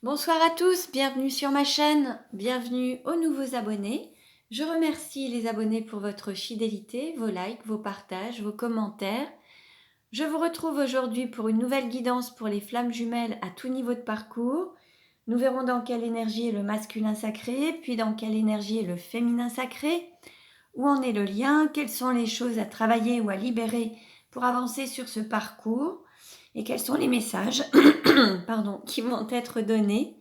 Bonsoir à tous, bienvenue sur ma chaîne, bienvenue aux nouveaux abonnés. Je remercie les abonnés pour votre fidélité, vos likes, vos partages, vos commentaires. Je vous retrouve aujourd'hui pour une nouvelle guidance pour les flammes jumelles à tout niveau de parcours. Nous verrons dans quelle énergie est le masculin sacré, puis dans quelle énergie est le féminin sacré, où en est le lien, quelles sont les choses à travailler ou à libérer pour avancer sur ce parcours, et quels sont les messages qui vont être donnés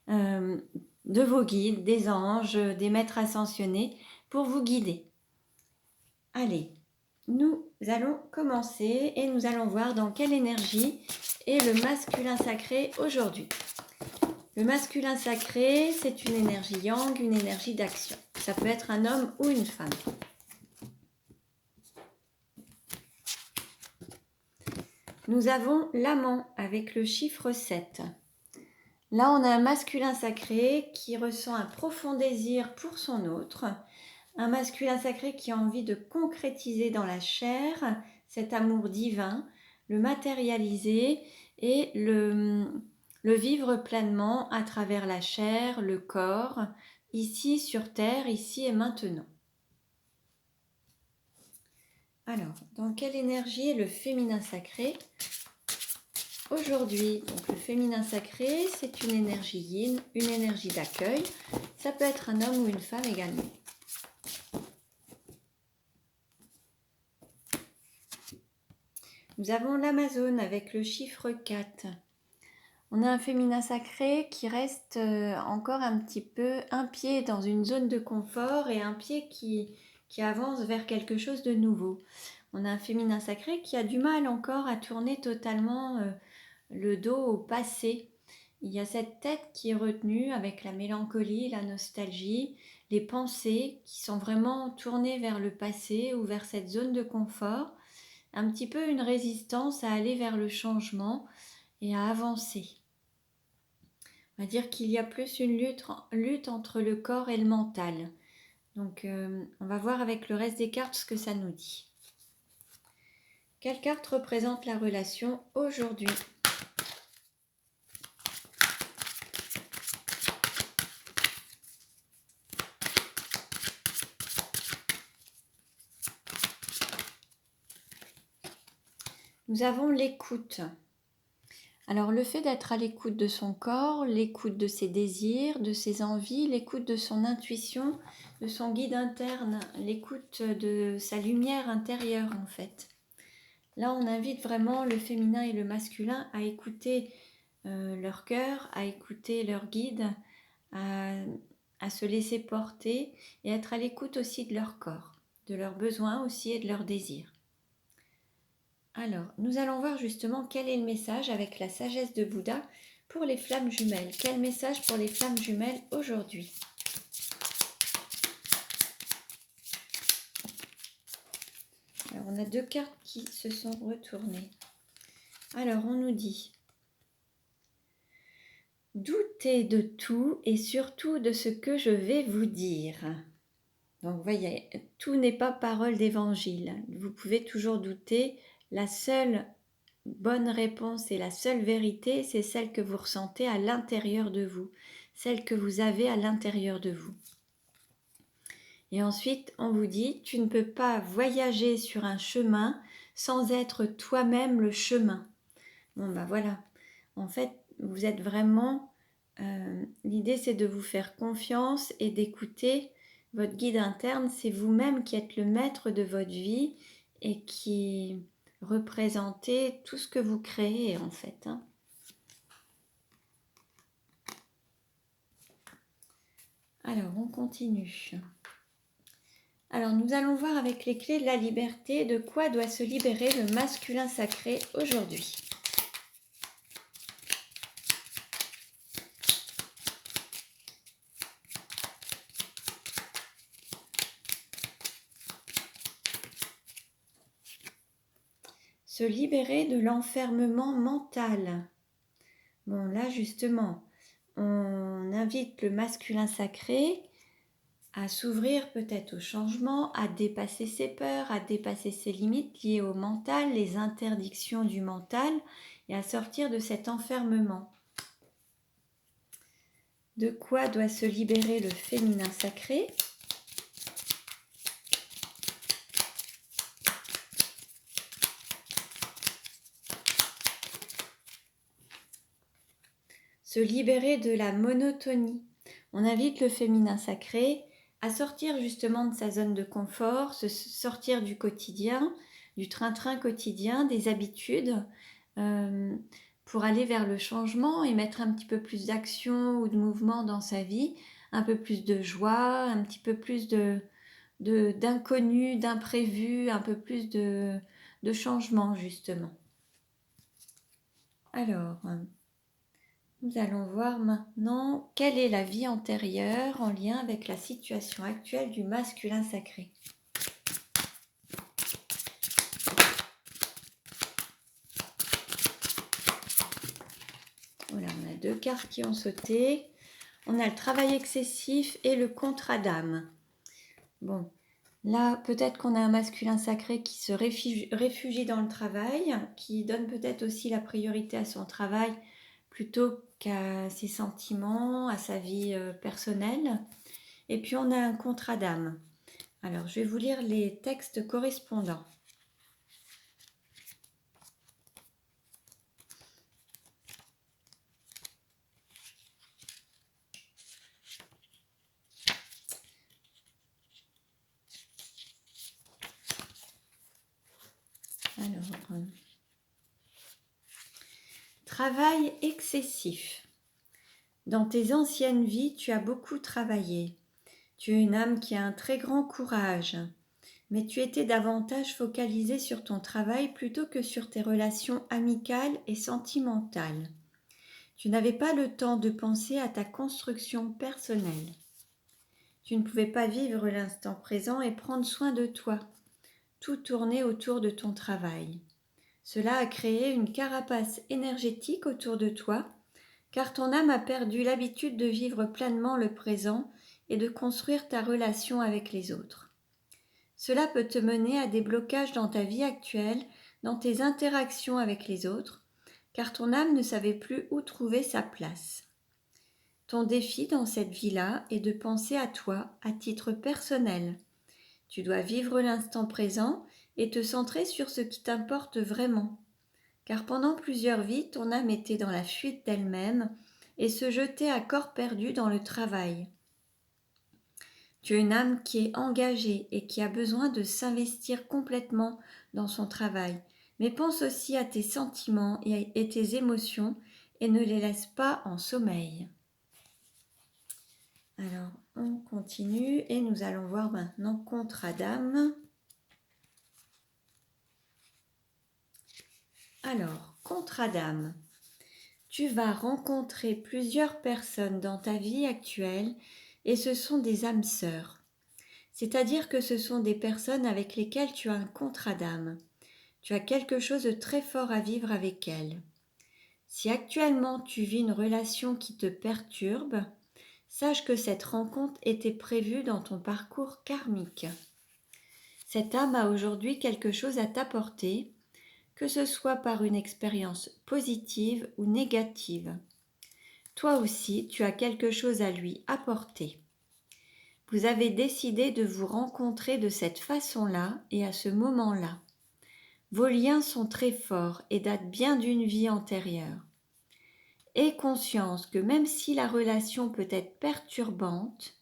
de vos guides, des anges, des maîtres ascensionnés pour vous guider. Allez, nous allons commencer et nous allons voir dans quelle énergie est le masculin sacré aujourd'hui. Le masculin sacré, c'est une énergie yang, une énergie d'action. Ça peut être un homme ou une femme. Nous avons l'amant avec le chiffre 7. Là, on a un masculin sacré qui ressent un profond désir pour son autre, un masculin sacré qui a envie de concrétiser dans la chair cet amour divin, le matérialiser et le vivre pleinement à travers la chair, le corps, ici sur Terre, ici et maintenant. Alors, dans quelle énergie est le féminin sacré ? Aujourd'hui, donc le féminin sacré, c'est une énergie yin, une énergie d'accueil. Ça peut être un homme ou une femme également. Nous avons l'Amazone avec le chiffre 4. On a un féminin sacré qui reste encore un petit peu un pied dans une zone de confort et un pied qui avance vers quelque chose de nouveau. On a un féminin sacré qui a du mal encore à tourner totalement le dos au passé. Il y a cette tête qui est retenue avec la mélancolie, la nostalgie, les pensées qui sont vraiment tournées vers le passé ou vers cette zone de confort. Un petit peu une résistance à aller vers le changement et à avancer. On va dire qu'il y a plus une lutte entre le corps et le mental. Donc on va voir avec le reste des cartes ce que ça nous dit. Quelle carte représente la relation aujourd'hui ? Nous avons l'écoute. Alors le fait d'être à l'écoute de son corps, l'écoute de ses désirs, de ses envies, l'écoute de son intuition, de son guide interne, l'écoute de sa lumière intérieure en fait. Là on invite vraiment le féminin et le masculin à écouter leur cœur, à écouter leur guide, à se laisser porter et être à l'écoute aussi de leur corps, de leurs besoins aussi et de leurs désirs. Alors, nous allons voir justement quel est le message avec la sagesse de Bouddha pour les flammes jumelles. Quel message pour les flammes jumelles aujourd'hui ? Alors, on a deux cartes qui se sont retournées. Alors, on nous dit « Doutez de tout et surtout de ce que je vais vous dire ». Donc, vous voyez, tout n'est pas parole d'évangile. Vous pouvez toujours douter. La seule bonne réponse et la seule vérité, c'est celle que vous ressentez à l'intérieur de vous, celle que vous avez à l'intérieur de vous. Et ensuite, on vous dit, tu ne peux pas voyager sur un chemin sans être toi-même le chemin. Bon, ben voilà. En fait, vous êtes vraiment... l'idée, c'est de vous faire confiance et d'écouter votre guide interne. C'est vous-même qui êtes le maître de votre vie et qui représentez tout ce que vous créez, en fait. Alors, on continue. Alors, nous allons voir avec les clés de la liberté de quoi doit se libérer le masculin sacré aujourd'hui. Se libérer de l'enfermement mental. Bon, là, justement, on invite le masculin sacré à s'ouvrir peut-être au changement, à dépasser ses peurs, à dépasser ses limites liées au mental, les interdictions du mental, et à sortir de cet enfermement. De quoi doit se libérer le féminin sacré? Se libérer de la monotonie. On invite le féminin sacré à sortir justement de sa zone de confort, sortir du quotidien, du train-train quotidien, des habitudes, pour aller vers le changement et mettre un petit peu plus d'action ou de mouvement dans sa vie, un peu plus de joie, un petit peu plus d'inconnu, d'imprévu, un peu plus de changement justement. Alors, nous allons voir maintenant quelle est la vie antérieure en lien avec la situation actuelle du masculin sacré. Voilà, on a 2 cartes qui ont sauté. On a le travail excessif et le contrat d'âme. Bon, là, peut-être qu'on a un masculin sacré qui se réfugie dans le travail, qui donne peut-être aussi la priorité à son travail plutôt qu'à ses sentiments, à sa vie personnelle. Et puis on a un contrat d'âme. Alors je vais vous lire les textes correspondants. Alors, travail excessif. Dans tes anciennes vies, tu as beaucoup travaillé. Tu es une âme qui a un très grand courage, mais tu étais davantage focalisée sur ton travail plutôt que sur tes relations amicales et sentimentales. Tu n'avais pas le temps de penser à ta construction personnelle. Tu ne pouvais pas vivre l'instant présent et prendre soin de toi. Tout tournait autour de ton travail. Cela a créé une carapace énergétique autour de toi, car ton âme a perdu l'habitude de vivre pleinement le présent et de construire ta relation avec les autres. Cela peut te mener à des blocages dans ta vie actuelle, dans tes interactions avec les autres, car ton âme ne savait plus où trouver sa place. Ton défi dans cette vie-là est de penser à toi à titre personnel. Tu dois vivre l'instant présent et te centrer sur ce qui t'importe vraiment. Car pendant plusieurs vies, ton âme était dans la fuite d'elle-même et se jetait à corps perdu dans le travail. Tu es une âme qui est engagée et qui a besoin de s'investir complètement dans son travail. Mais pense aussi à tes sentiments et tes émotions et ne les laisse pas en sommeil. Alors, on continue et nous allons voir maintenant contrat d'âme. Alors, contrat d'âme. Tu vas rencontrer plusieurs personnes dans ta vie actuelle et ce sont des âmes sœurs. C'est-à-dire que ce sont des personnes avec lesquelles tu as un contrat d'âme. Tu as quelque chose de très fort à vivre avec elles. Si actuellement tu vis une relation qui te perturbe, sache que cette rencontre était prévue dans ton parcours karmique. Cette âme a aujourd'hui quelque chose à t'apporter, que ce soit par une expérience positive ou négative. Toi aussi, tu as quelque chose à lui apporter. Vous avez décidé de vous rencontrer de cette façon-là et à ce moment-là. Vos liens sont très forts et datent bien d'une vie antérieure. Aie conscience que même si la relation peut être perturbante,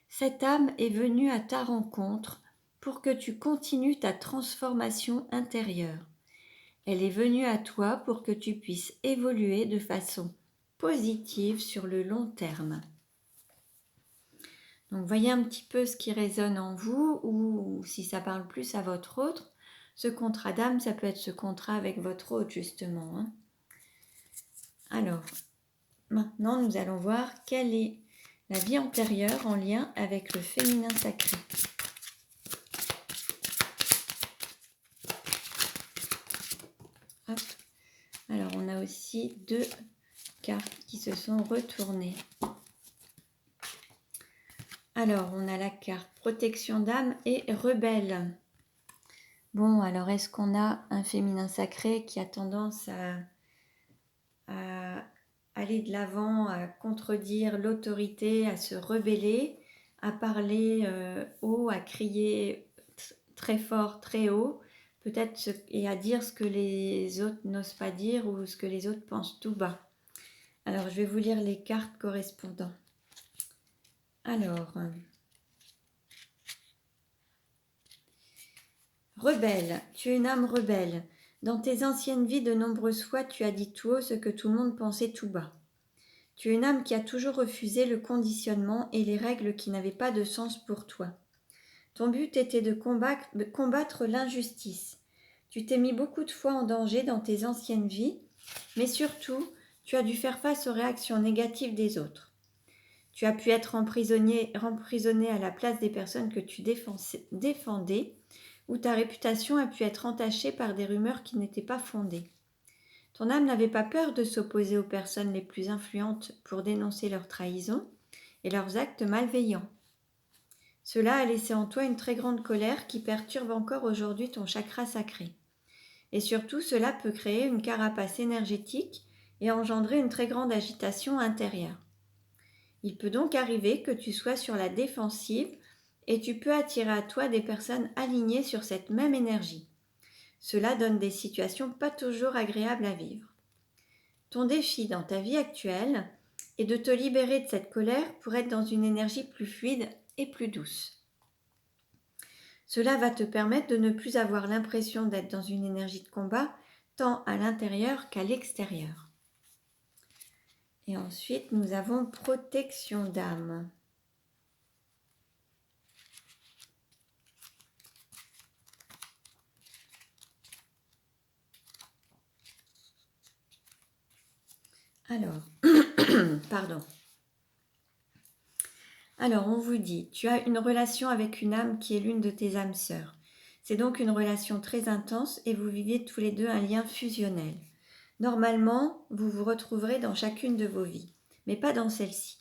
cette âme est venue à ta rencontre pour que tu continues ta transformation intérieure. Elle est venue à toi pour que tu puisses évoluer de façon positive sur le long terme. Donc voyez un petit peu ce qui résonne en vous ou si ça parle plus à votre autre. Ce contrat d'âme, ça peut être ce contrat avec votre autre justement. Hein. Alors, maintenant nous allons voir quelle est la vie antérieure en lien avec le féminin sacré. Hop. Alors on a aussi 2 cartes qui se sont retournées. Alors on a la carte protection d'âme et rebelle. Bon, alors est-ce qu'on a un féminin sacré qui a tendance à aller de l'avant, à contredire l'autorité, à se rebeller, à parler haut, à crier très fort, très haut, peut-être et à dire ce que les autres n'osent pas dire ou ce que les autres pensent tout bas. Alors, je vais vous lire les cartes correspondant. Alors, rebelle, tu es une âme rebelle. Dans tes anciennes vies, de nombreuses fois, tu as dit tout haut ce que tout le monde pensait tout bas. Tu es une âme qui a toujours refusé le conditionnement et les règles qui n'avaient pas de sens pour toi. Ton but était de combattre l'injustice. Tu t'es mis beaucoup de fois en danger dans tes anciennes vies, mais surtout, tu as dû faire face aux réactions négatives des autres. Tu as pu être emprisonné à la place des personnes que tu défendais, ou ta réputation a pu être entachée par des rumeurs qui n'étaient pas fondées. Ton âme n'avait pas peur de s'opposer aux personnes les plus influentes pour dénoncer leurs trahisons et leurs actes malveillants. Cela a laissé en toi une très grande colère qui perturbe encore aujourd'hui ton chakra sacré. Et surtout, cela peut créer une carapace énergétique et engendrer une très grande agitation intérieure. Il peut donc arriver que tu sois sur la défensive et tu peux attirer à toi des personnes alignées sur cette même énergie. Cela donne des situations pas toujours agréables à vivre. Ton défi dans ta vie actuelle est de te libérer de cette colère pour être dans une énergie plus fluide et plus douce. Cela va te permettre de ne plus avoir l'impression d'être dans une énergie de combat, tant à l'intérieur qu'à l'extérieur. Et ensuite, nous avons protection d'âme. Alors, pardon. Alors, on vous dit, tu as une relation avec une âme qui est l'une de tes âmes sœurs. C'est donc une relation très intense et vous vivez tous les deux un lien fusionnel. Normalement, vous vous retrouverez dans chacune de vos vies, mais pas dans celle-ci.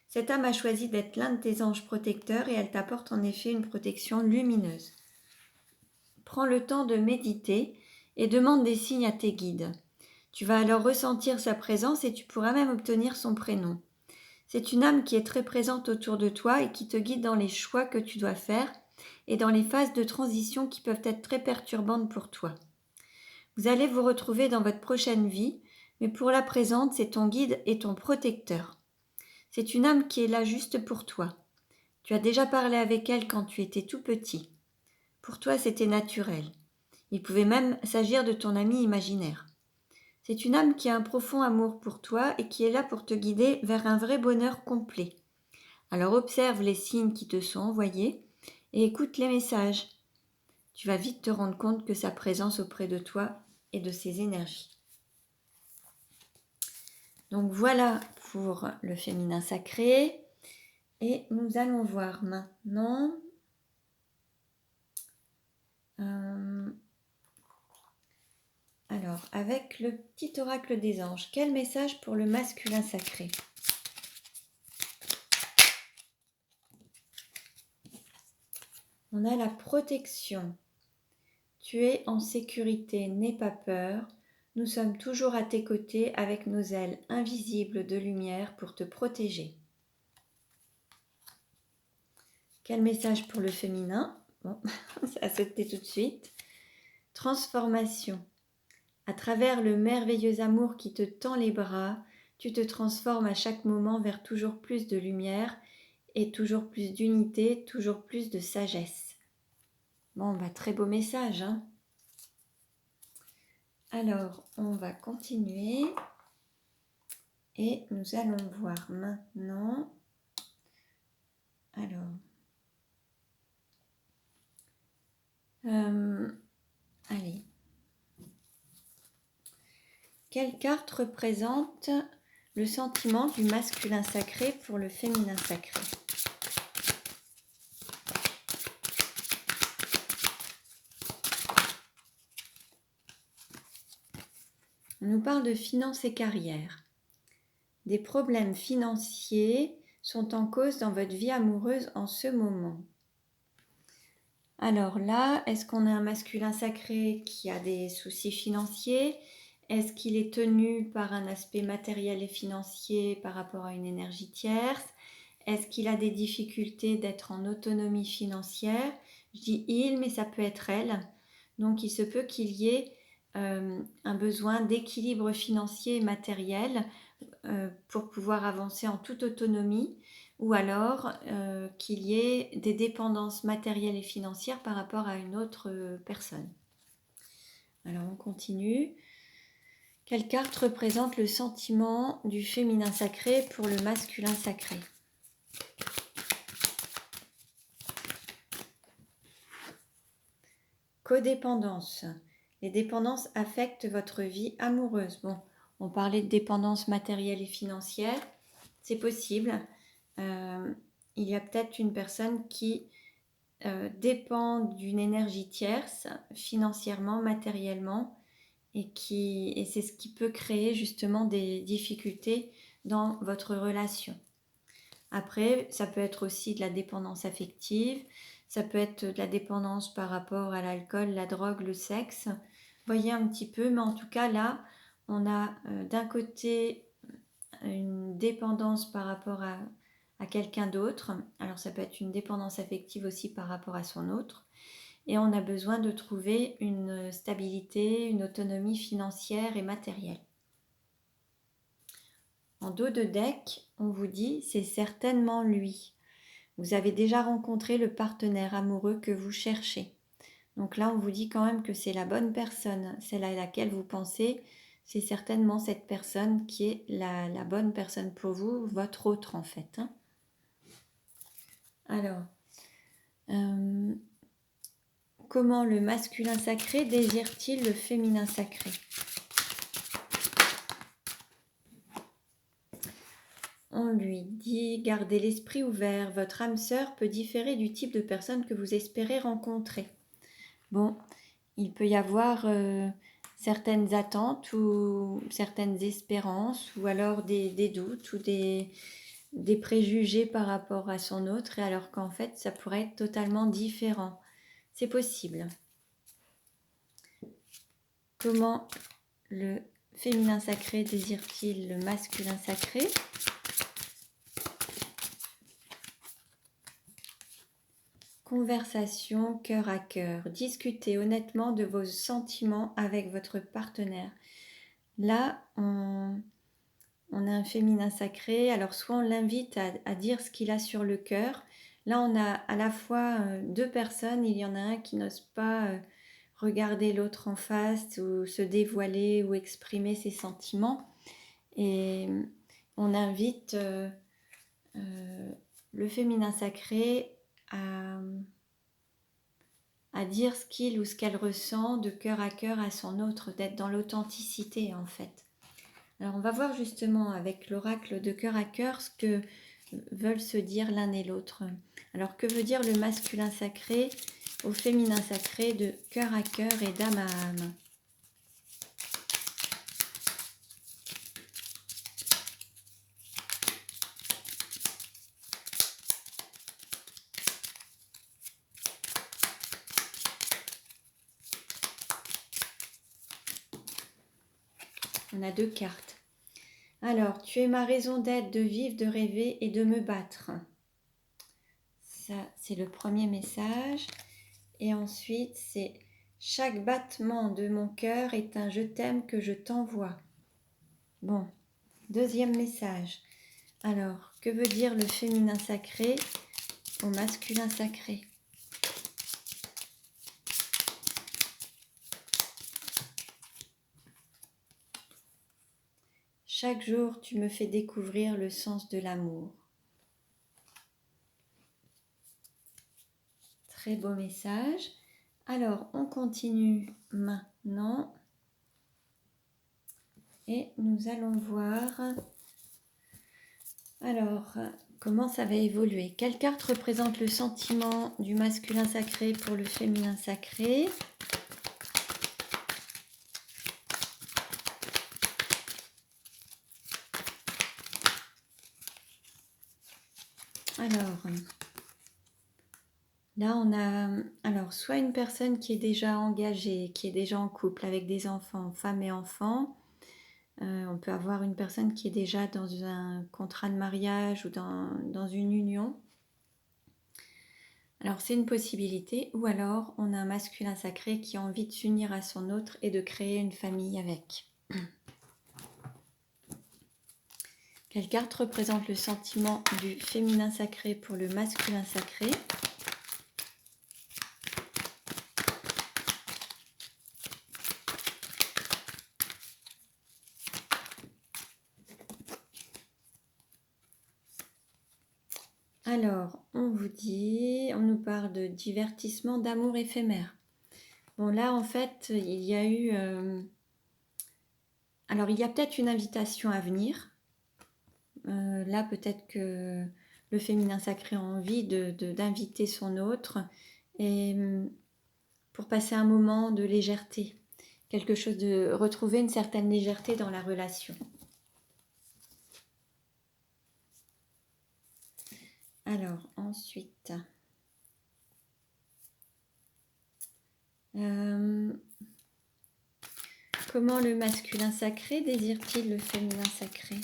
Cette âme a choisi d'être l'un de tes anges protecteurs et elle t'apporte en effet une protection lumineuse. Prends le temps de méditer et demande des signes à tes guides. Tu vas alors ressentir sa présence et tu pourras même obtenir son prénom. C'est une âme qui est très présente autour de toi et qui te guide dans les choix que tu dois faire et dans les phases de transition qui peuvent être très perturbantes pour toi. Vous allez vous retrouver dans votre prochaine vie, mais pour la présente, c'est ton guide et ton protecteur. C'est une âme qui est là juste pour toi. Tu as déjà parlé avec elle quand tu étais tout petit. Pour toi, c'était naturel. Il pouvait même s'agir de ton ami imaginaire. C'est une âme qui a un profond amour pour toi et qui est là pour te guider vers un vrai bonheur complet. Alors observe les signes qui te sont envoyés et écoute les messages. Tu vas vite te rendre compte que sa présence auprès de toi est de ses énergies. Donc voilà pour le féminin sacré. Et nous allons voir maintenant alors, avec le petit oracle des anges, quel message pour le masculin sacré? On a la protection. Tu es en sécurité, n'aie pas peur. Nous sommes toujours à tes côtés avec nos ailes invisibles de lumière pour te protéger. Quel message pour le féminin? Bon, ça a sauté tout de suite. Transformation. À travers le merveilleux amour qui te tend les bras, tu te transformes à chaque moment vers toujours plus de lumière et toujours plus d'unité, toujours plus de sagesse. Bon, bah, très beau message, hein? Alors, on va continuer et nous allons voir maintenant. Alors, allez. Quelle carte représente le sentiment du masculin sacré pour le féminin sacré? On nous parle de finances et carrière. Des problèmes financiers sont en cause dans votre vie amoureuse en ce moment. Alors là, est-ce qu'on a un masculin sacré qui a des soucis financiers? Est-ce qu'il est tenu par un aspect matériel et financier par rapport à une énergie tierce? Est-ce qu'il a des difficultés d'être en autonomie financière? Je dis il, mais ça peut être elle. Donc il se peut qu'il y ait un besoin d'équilibre financier et matériel pour pouvoir avancer en toute autonomie, ou alors qu'il y ait des dépendances matérielles et financières par rapport à une autre personne. Alors on continue. Quelle carte représente le sentiment du féminin sacré pour le masculin sacré? Codépendance. Les dépendances affectent votre vie amoureuse. Bon, on parlait de dépendance matérielle et financière. C'est possible. Il y a peut-être une personne qui dépend d'une énergie tierce, financièrement, matériellement, et c'est ce qui peut créer justement des difficultés dans votre relation. Après, ça peut être aussi de la dépendance affective, ça peut être de la dépendance par rapport à l'alcool, la drogue, le sexe. Voyez un petit peu, mais en tout cas là, on a d'un côté une dépendance par rapport à quelqu'un d'autre. Alors ça peut être une dépendance affective aussi par rapport à son autre. Et on a besoin de trouver une stabilité, une autonomie financière et matérielle. En dos de deck, on vous dit c'est certainement lui. Vous avez déjà rencontré le partenaire amoureux que vous cherchez. Donc là, on vous dit quand même que c'est la bonne personne, celle à laquelle vous pensez. C'est certainement cette personne qui est la bonne personne pour vous, votre autre en fait. Alors, comment le masculin sacré désire-t-il le féminin sacré? On lui dit, gardez l'esprit ouvert, votre âme sœur peut différer du type de personne que vous espérez rencontrer. Bon, il peut y avoir certaines attentes ou certaines espérances, ou alors des doutes ou des préjugés par rapport à son autre, alors qu'en fait, ça pourrait être totalement différent. C'est possible. Comment le féminin sacré désire-t-il le masculin sacré? Conversation cœur à cœur. Discutez honnêtement de vos sentiments avec votre partenaire. Là, on a un féminin sacré. Alors, soit on l'invite à dire ce qu'il a sur le cœur. Là, on a à la fois deux personnes. Il y en a un qui n'ose pas regarder l'autre en face ou se dévoiler ou exprimer ses sentiments. Et on invite le féminin sacré à dire ce qu'il ou ce qu'elle ressent de cœur à cœur à son autre, d'être dans l'authenticité en fait. Alors on va voir justement avec l'oracle de cœur à cœur ce que veulent se dire l'un et l'autre. Alors que veut dire le masculin sacré au féminin sacré de cœur à cœur et d'âme à âme? On a deux cartes. Alors, tu es ma raison d'être, de vivre, de rêver et de me battre. Ça, c'est le premier message. Et ensuite, c'est chaque battement de mon cœur est un je t'aime que je t'envoie. Bon, deuxième message. Alors, que veut dire le féminin sacré au masculin sacré? Chaque jour, tu me fais découvrir le sens de l'amour. Très beau message. Alors, on continue maintenant. Et nous allons voir alors comment ça va évoluer. Quelle carte représente le sentiment du masculin sacré pour le féminin sacré? Alors, là on a soit une personne qui est déjà engagée, qui est déjà en couple avec des enfants, femme et enfants, On peut avoir une personne qui est déjà dans un contrat de mariage ou dans une union. Alors c'est une possibilité, ou alors on a un masculin sacré qui a envie de s'unir à son autre et de créer une famille avec. Quelle carte représente le sentiment du féminin sacré pour le masculin sacré? Alors, on nous parle de divertissement, d'amour éphémère. Bon, là, en fait, il y a eu... alors, il y a peut-être une invitation à venir. Là, peut-être que le féminin sacré a envie d'inviter son autre et pour passer un moment de légèreté. Quelque chose de... retrouver une certaine légèreté dans la relation. Alors, ensuite... comment le masculin sacré désire-t-il le féminin sacré?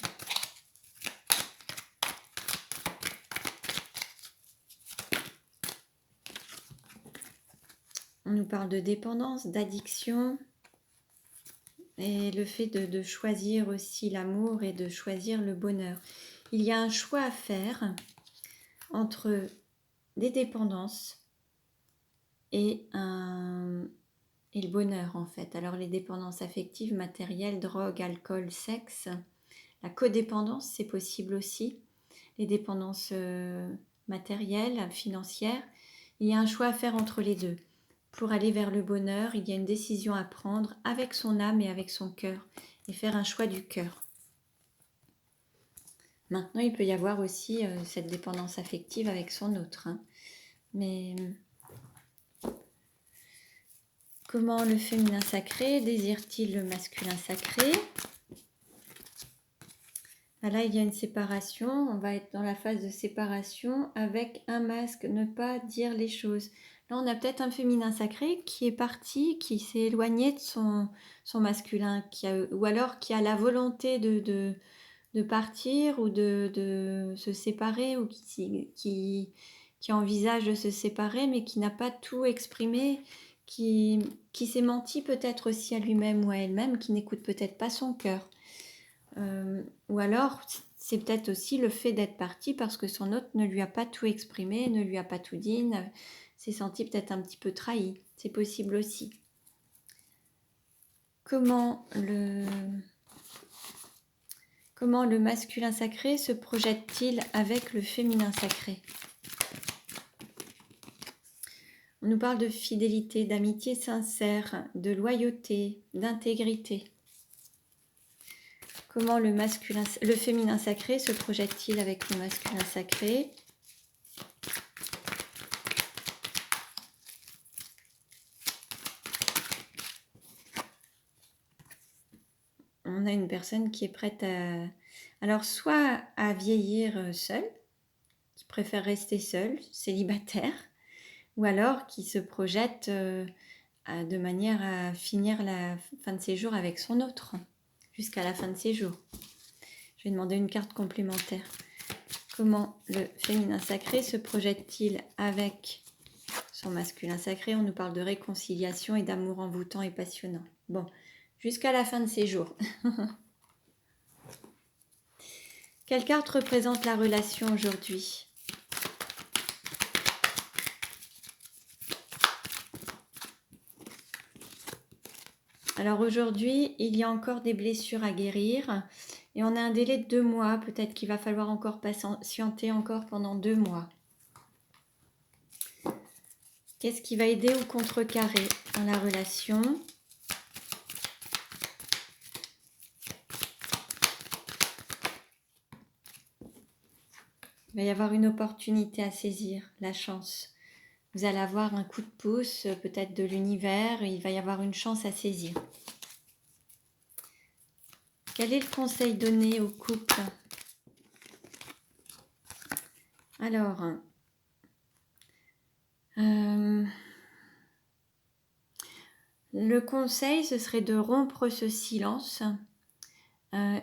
On nous parle de dépendance, d'addiction et le fait de choisir aussi l'amour et de choisir le bonheur. Il y a un choix à faire entre des dépendances et le bonheur en fait. Alors les dépendances affectives, matérielles, drogue, alcool, sexe. La codépendance, c'est possible aussi. Les dépendances matérielles, financières. Il y a un choix à faire entre les deux. Pour aller vers le bonheur, il y a une décision à prendre avec son âme et avec son cœur. Et faire un choix du cœur. Maintenant, il peut y avoir aussi cette dépendance affective avec son autre. Hein. Mais comment le féminin sacré désire-t-il le masculin sacré? Là, il y a une séparation. On va être dans la phase de séparation avec un masque, ne pas dire les choses. Là, on a peut-être un féminin sacré qui est parti, qui s'est éloigné de son masculin, ou alors qui a la volonté de partir ou de se séparer, ou qui envisage de se séparer, mais qui n'a pas tout exprimé, qui s'est menti peut-être aussi à lui-même ou à elle-même, qui n'écoute peut-être pas son cœur. Ou alors, c'est peut-être aussi le fait d'être parti parce que son autre ne lui a pas tout exprimé, ne lui a pas tout dit, s'est senti peut-être un petit peu trahi. C'est possible aussi. Comment le masculin sacré se projette-t-il avec le féminin sacré? On nous parle de fidélité, d'amitié sincère, de loyauté, d'intégrité. Comment le féminin sacré se projette-t-il avec le masculin sacré? On a une personne qui est prête à... Alors, soit à vieillir seule, qui préfère rester seule, célibataire, ou alors qui se projette de manière à finir la fin de ses jours avec son autre, jusqu'à la fin de ses jours. Je vais demander une carte complémentaire. Comment le féminin sacré se projette-t-il avec son masculin sacré? On nous parle de réconciliation et d'amour envoûtant et passionnant. Bon, jusqu'à la fin de ses jours. Quelle carte représente la relation aujourd'hui? Alors aujourd'hui, il y a encore des blessures à guérir et on a un délai de 2 mois. Peut-être qu'il va falloir encore patienter encore pendant 2 mois. Qu'est-ce qui va aider ou contrecarrer dans la relation? Il va y avoir une opportunité à saisir, la chance. Vous allez avoir un coup de pouce, peut-être de l'univers, il va y avoir une chance à saisir. Quel est le conseil donné au couple? Alors, le conseil, ce serait de rompre ce silence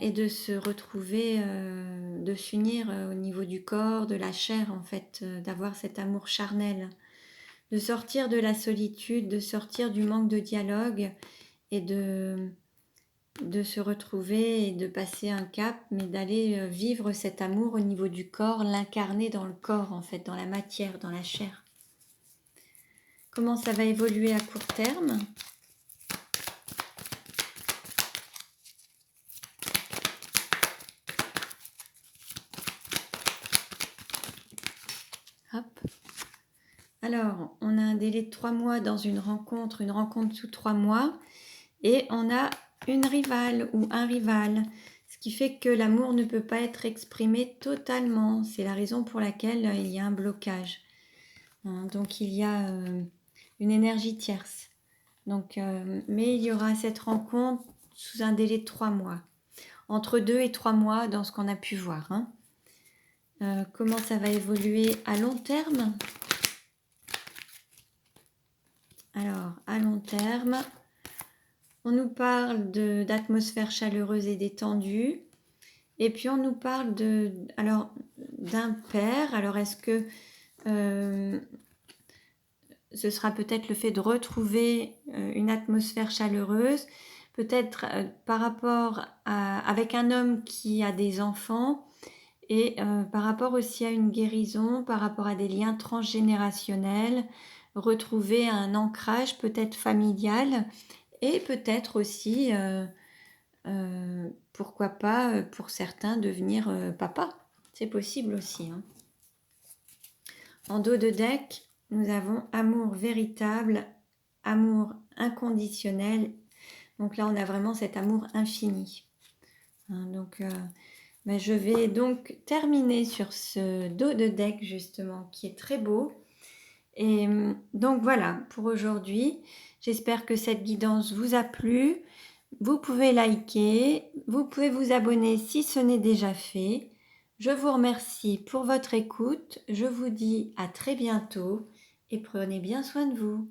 et de se retrouver, de s'unir au niveau du corps, de la chair en fait, d'avoir cet amour charnel, de sortir de la solitude, de sortir du manque de dialogue et de se retrouver et de passer un cap, mais d'aller vivre cet amour au niveau du corps, l'incarner dans le corps en fait, dans la matière, dans la chair. Comment ça va évoluer à court terme? Hop. Alors, on a un délai de 3 mois dans une rencontre sous 3 mois, et on a une rivale ou un rival, ce qui fait que l'amour ne peut pas être exprimé totalement. C'est la raison pour laquelle il y a un blocage. Donc il y a une énergie tierce. Donc, mais il y aura cette rencontre sous un délai de 3 mois. Entre 2 et 3 mois dans ce qu'on a pu voir. Comment ça va évoluer à long terme? Alors, à long terme, on nous parle d'atmosphère chaleureuse et détendue. Et puis, on nous parle d'un père. Alors, est-ce que ce sera peut-être le fait de retrouver une atmosphère chaleureuse, peut-être par rapport avec un homme qui a des enfants, et par rapport aussi à une guérison, par rapport à des liens transgénérationnels, retrouver un ancrage peut-être familial, et peut-être aussi, pourquoi pas, pour certains, devenir papa. C'est possible aussi. En dos de deck, nous avons amour véritable, amour inconditionnel. Donc là, on a vraiment cet amour infini. Je vais donc terminer sur ce dos de deck justement qui est très beau. Et donc voilà pour aujourd'hui. J'espère que cette guidance vous a plu. Vous pouvez liker, vous pouvez vous abonner si ce n'est déjà fait. Je vous remercie pour votre écoute. Je vous dis à très bientôt et prenez bien soin de vous.